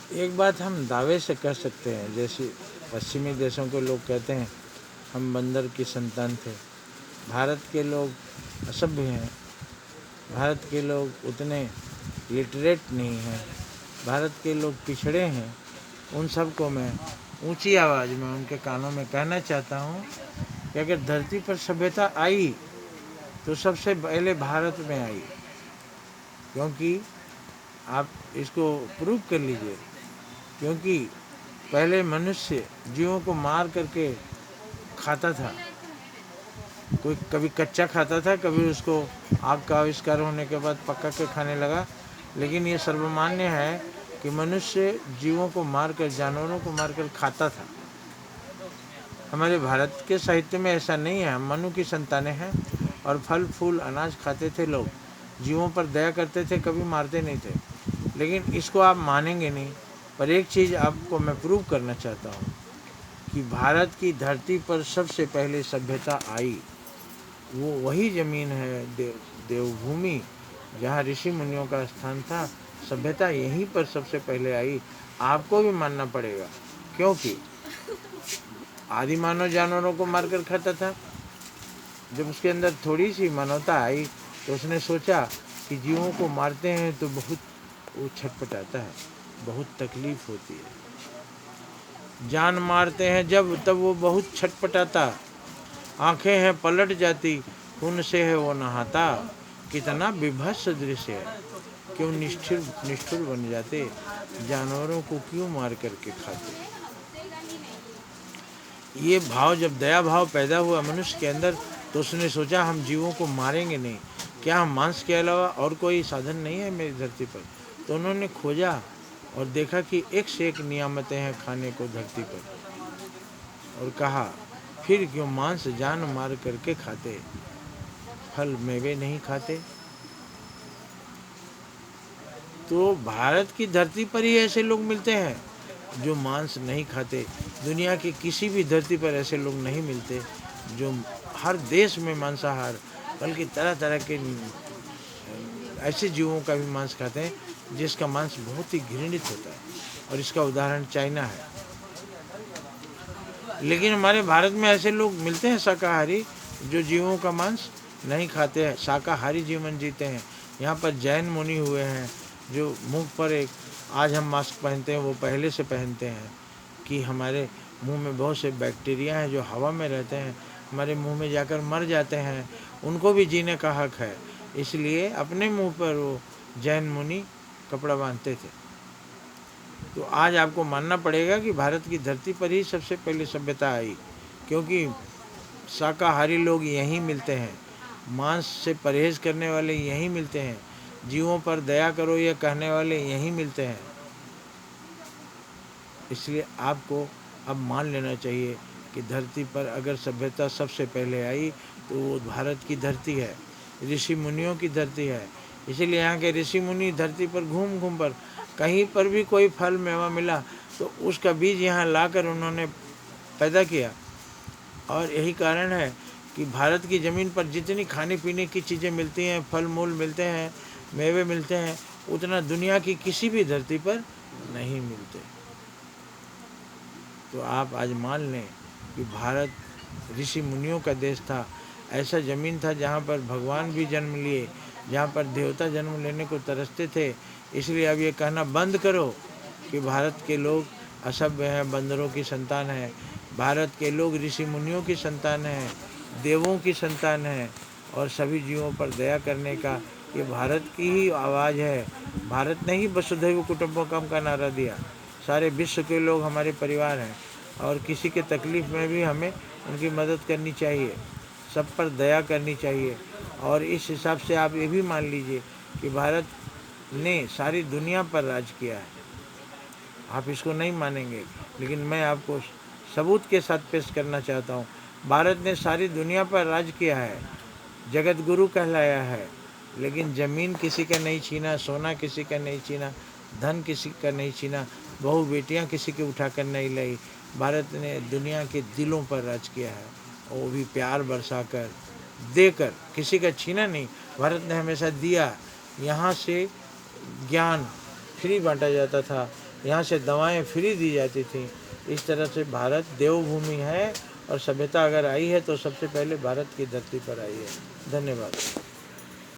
एक बात हम दावे से कह सकते हैं, जैसे पश्चिमी देशों के लोग कहते हैं हम बंदर की संतान थे। भारत के लोग असभ्य हैं, भारत के लोग उतने लिटरेट नहीं हैं, भारत के लोग पिछड़े हैं। उन सब को मैं ऊंची आवाज़ में उनके कानों में कहना चाहता हूँ कि अगर धरती पर सभ्यता आई तो सबसे पहले भारत में आई। क्योंकि आप इसको प्रूव कर लीजिए, क्योंकि पहले मनुष्य जीवों को मार करके खाता था। कोई कभी कच्चा खाता था, कभी उसको आग का आविष्कार होने के बाद पका के खाने लगा। लेकिन ये सर्वमान्य है कि मनुष्य जीवों को मारकर, जानवरों को मारकर खाता था। हमारे भारत के साहित्य में ऐसा नहीं है। हम मनु की संतानें हैं और फल फूल अनाज खाते थे लोग, जीवों पर दया करते थे, कभी मारते नहीं थे। लेकिन इसको आप मानेंगे नहीं, पर एक चीज़ आपको मैं प्रूव करना चाहता हूँ कि भारत की धरती पर सबसे पहले सभ्यता आई, वो वही ज़मीन है देवभूमि, जहाँ ऋषि मुनियों का स्थान था। सभ्यता यहीं पर सबसे पहले आई। आपको भी मानना पड़ेगा, क्योंकि आदि मानव जानवरों को मारकर खाता था। जब उसके अंदर थोड़ी सी मानवता आई तो उसने सोचा कि जीवों को मारते हैं तो बहुत वो छटपटाता है, बहुत तकलीफ होती है। जान मारते हैं जब, तब वो बहुत छटपटाता, आंखें हैं पलट जाती, खून से है वो नहाता। कितना विभत्स दृश्य है, क्यों निष्ठुर बन जाते, जानवरों को क्यों मार करके खाते। ये भाव, जब दया भाव पैदा हुआ मनुष्य के अंदर, तो उसने सोचा हम जीवों को मारेंगे नहीं। क्या हम मांस के अलावा और कोई साधन नहीं है मेरी धरती पर? तो उन्होंने खोजा और देखा कि एक से एक नियामतें हैं खाने को धरती पर, और कहा फिर क्यों मांस जान मार करके खाते, फल मेवे नहीं खाते। तो भारत की धरती पर ही ऐसे लोग मिलते हैं जो मांस नहीं खाते। दुनिया की किसी भी धरती पर ऐसे लोग नहीं मिलते जो, हर देश में मांसाहार, बल्कि तरह तरह के ऐसे जीवों का भी मांस खाते हैं जिसका मांस बहुत ही घृणित होता है, और इसका उदाहरण चाइना है। लेकिन हमारे भारत में ऐसे लोग मिलते हैं शाकाहारी, जो जीवों का मांस नहीं खाते हैं, शाकाहारी जीवन जीते हैं। यहाँ पर जैन मुनि हुए हैं जो मुंह पर एक, आज हम मास्क पहनते हैं वो पहले से पहनते हैं कि हमारे मुंह में बहुत से बैक्टीरिया हैं जो हवा में रहते हैं, हमारे मुंह में जाकर मर जाते हैं, उनको भी जीने का हक है। इसलिए अपने मुंह पर वो जैन मुनि कपड़ा बांधते थे। तो आज आपको मानना पड़ेगा कि भारत की धरती पर ही सबसे पहले सभ्यता आई, क्योंकि शाकाहारी लोग यहीं मिलते हैं, मांस से परहेज करने वाले यहीं मिलते हैं, जीवों पर दया करो ये कहने वाले यहीं मिलते हैं। इसलिए आपको अब मान लेना चाहिए कि धरती पर अगर सभ्यता सबसे पहले आई तो वो भारत की धरती है, ऋषि मुनियों की धरती है। इसीलिए यहाँ के ऋषि मुनि धरती पर घूम घूम पर कहीं पर भी कोई फल मेवा मिला तो उसका बीज यहाँ लाकर उन्होंने पैदा किया। और यही कारण है कि भारत की ज़मीन पर जितनी खाने पीने की चीज़ें मिलती हैं, फल मूल मिलते हैं, मेवे मिलते हैं, उतना दुनिया की किसी भी धरती पर नहीं मिलते। तो आप आज मान लें कि भारत ऋषि मुनियों का देश था। ऐसा ज़मीन था जहाँ पर भगवान भी जन्म लिए, जहाँ पर देवता जन्म लेने को तरसते थे। इसलिए अब ये कहना बंद करो कि भारत के लोग असभ्य हैं, बंदरों की संतान है। भारत के लोग ऋषि मुनियों की संतान हैं, देवों की संतान है, और सभी जीवों पर दया करने का ये भारत की ही आवाज़ है। भारत ने ही वसुधैव कुटुंबकम का नारा दिया। सारे विश्व के लोग हमारे परिवार हैं, और किसी के तकलीफ़ में भी हमें उनकी मदद करनी चाहिए, सब पर दया करनी चाहिए। और इस हिसाब से आप ये भी मान लीजिए कि भारत ने सारी दुनिया पर राज किया है। आप इसको नहीं मानेंगे, लेकिन मैं आपको सबूत के साथ पेश करना चाहता हूँ। भारत ने सारी दुनिया पर राज किया है, जगत गुरु कहलाया है, लेकिन ज़मीन किसी का नहीं छीना, सोना किसी का नहीं छीना, धन किसी का नहीं छीना, बहू बेटियां किसी के उठाकर नहीं लाई। भारत ने दुनिया के दिलों पर राज किया है, और वो भी प्यार बरसाकर, देकर, किसी का छीना नहीं। भारत ने हमेशा दिया। यहाँ से ज्ञान फ्री बांटा जाता था, यहाँ से दवाएं फ्री दी जाती थी। इस तरह से भारत देवभूमि है और सभ्यता अगर आई है तो सबसे पहले भारत की धरती पर आई है। धन्यवाद।